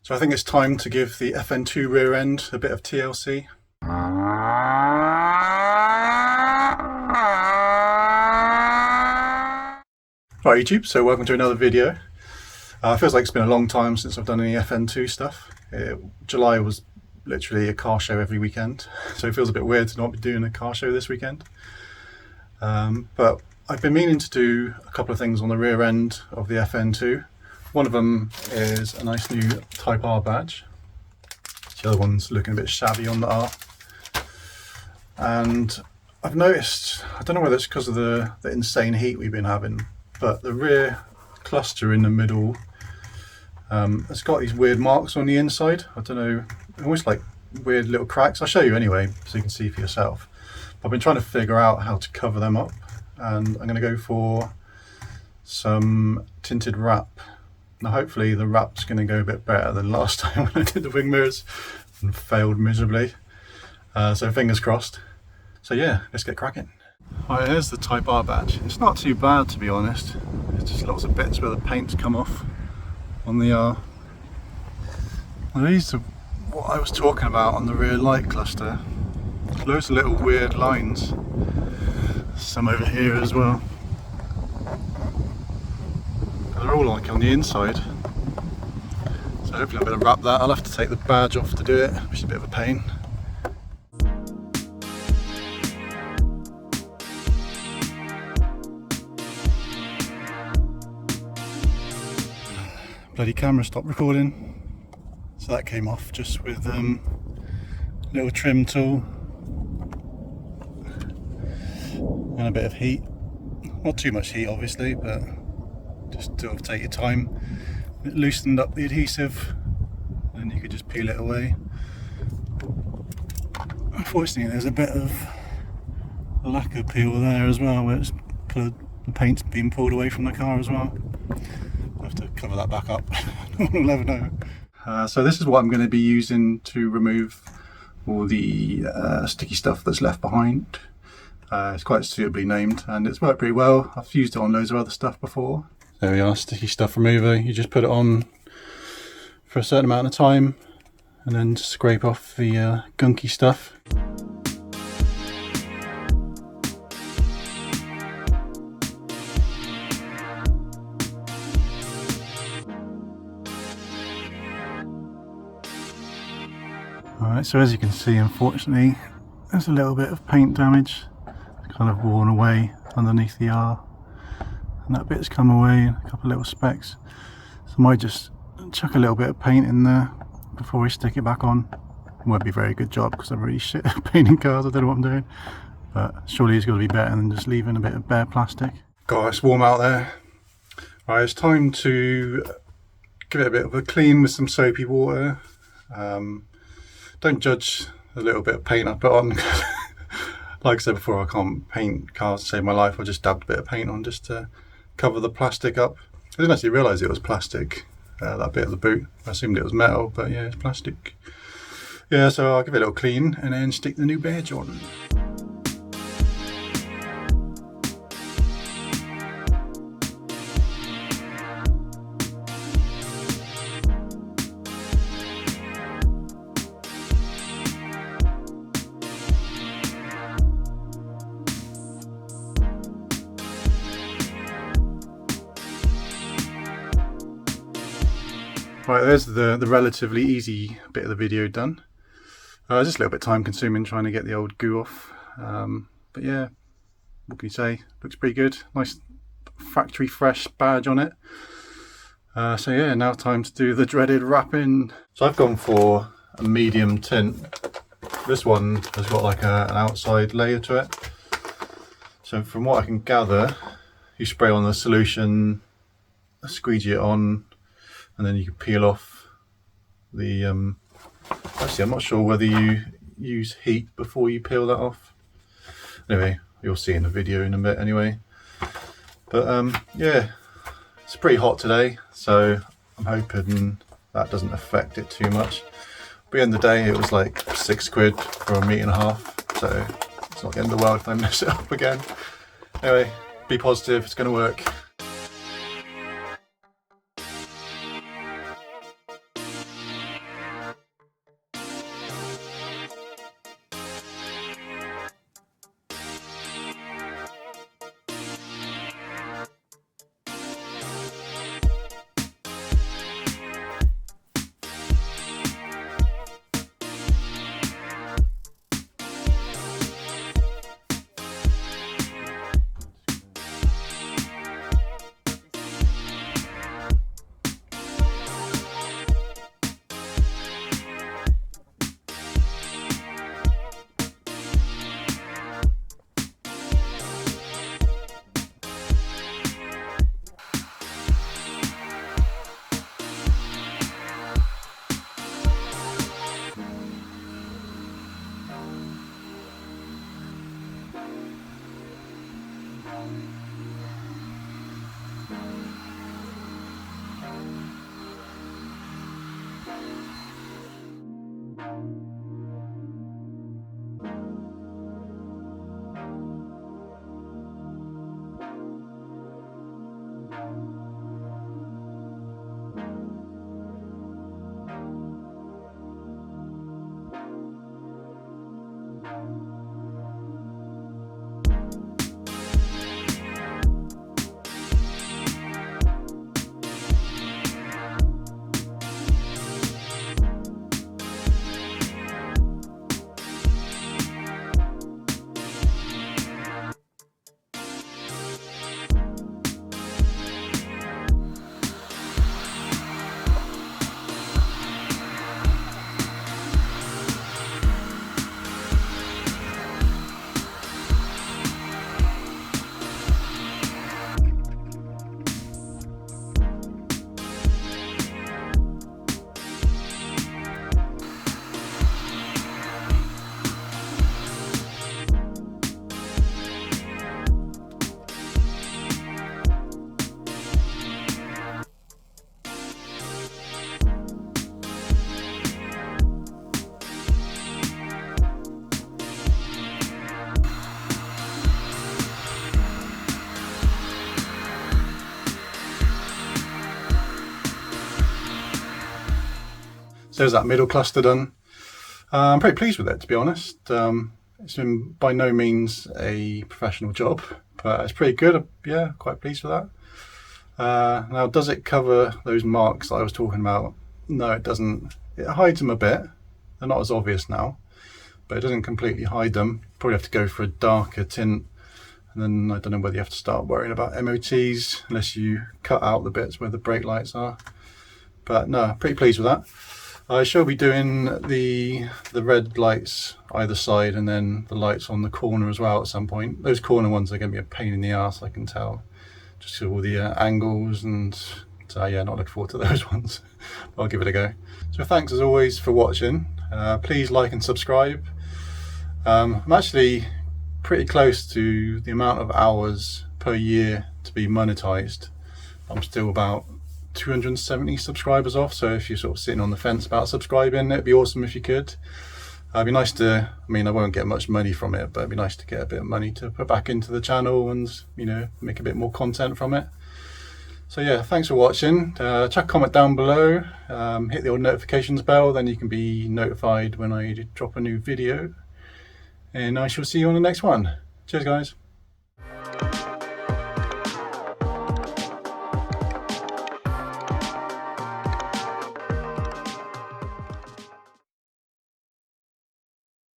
So I think it's time to give the FN2 rear end a bit of TLC. Right YouTube, so welcome to another video. It feels like it's been a long time since I've done any FN2 stuff. July was literally a car show every weekend, so it feels a bit weird to not be doing a car show this weekend. But I've been meaning to do a couple of things on the rear end of the FN2. One of them is a nice new Type R badge. The other one's looking a bit shabby on the R. And I've noticed, I don't know whether it's because of the insane heat we've been having, but the rear cluster in the middle has got these weird marks on the inside. I don't know, almost like weird little cracks. I'll show you anyway so you can see for yourself. I've been trying to figure out how to cover them up, and I'm going to go for some tinted wrap. Now hopefully the wrap's going to go a bit better than last time when I did the wing mirrors and failed miserably. So fingers crossed. So yeah, let's get cracking. Alright, here's the Type R badge. It's not too bad, to be honest. It's just lots of bits where the paint's come off on the R. Now these are what I was talking about on the rear light cluster. Loads of little weird lines. Some over here as well. They're all like on the inside. So hopefully I'm going to wrap that. I'll have to take the badge off to do it, which is a bit of a pain. Bloody camera stopped recording, so that came off just with a little trim tool and a bit of heat. Not too much heat obviously, but just sort of take your time. It loosened up the adhesive and you could just peel it away. Unfortunately there's a bit of lacquer peel there as well, where the paint's been pulled away from the car as well. I'll have to cover that back up. No one will ever know. So this is what I'm going to be using to remove all the sticky stuff that's left behind. It's quite suitably named and it's worked pretty well. I've used it on loads of other stuff before. There we are, sticky stuff remover. You just put it on for a certain amount of time and then scrape off the gunky stuff. Alright, so as you can see, unfortunately there's a little bit of paint damage. It's kind of worn away underneath the R. And that bit's come away, a couple of little specks. So I might just chuck a little bit of paint in there before we stick it back on. It won't be a very good job because I'm really shit at painting cars, I don't know what I'm doing. But surely it's got to be better than just leaving a bit of bare plastic. God, it's warm out there. Right, it's time to give it a bit of a clean with some soapy water. Don't judge the little bit of paint I put on. Like I said before, I can't paint cars to save my life. I just dabbed a bit of paint on just to cover the plastic up. I didn't actually realise it was plastic, that bit of the boot. I assumed it was metal, but yeah, it's plastic. Yeah, so I'll give it a little clean and then stick the new badge on. Right, there's the relatively easy bit of the video done. Just a little bit time consuming trying to get the old goo off. But yeah, what can you say? Looks pretty good. Nice factory fresh badge on it. So yeah, now time to do the dreaded wrapping. So I've gone for a medium tint. This one has got like an outside layer to it. So from what I can gather, you spray on the solution, squeegee it on, and then you can peel off the actually I'm not sure whether you use heat before you peel that off. Anyway, you'll see in the video in a bit anyway. But yeah, it's pretty hot today, so I'm hoping that doesn't affect it too much. But at the end of the day, it was like £6 for a metre and a half, so it's not the end of the world if I mess it up again. Anyway, be positive, it's going to work. So there's that middle cluster done. I'm pretty pleased with it, to be honest. It's been by no means a professional job, but it's pretty good. Yeah, quite pleased with that. Now, does it cover those marks that I was talking about? No, it doesn't. It hides them a bit. They're not as obvious now, but it doesn't completely hide them. Probably have to go for a darker tint, and then I don't know whether you have to start worrying about MOTs unless you cut out the bits where the brake lights are. But no, pretty pleased with that. I shall be doing the red lights either side and then the lights on the corner as well at some point. Those corner ones are going to be a pain in the ass, I can tell. Just all the angles, and so yeah, not looking forward to those ones. I'll give it a go. So thanks as always for watching. Please like and subscribe. I'm actually pretty close to the amount of hours per year to be monetized. I'm still about 270 subscribers off, so if you're sort of sitting on the fence about subscribing, it'd be awesome if you could. It'd be nice to, I mean, I won't get much money from it, but it'd be nice to get a bit of money to put back into the channel and, you know, make a bit more content from it. So yeah, thanks for watching. Chuck a comment down below, hit the old notifications bell, then you can be notified when I drop a new video, and I shall see you on the next one. Cheers guys.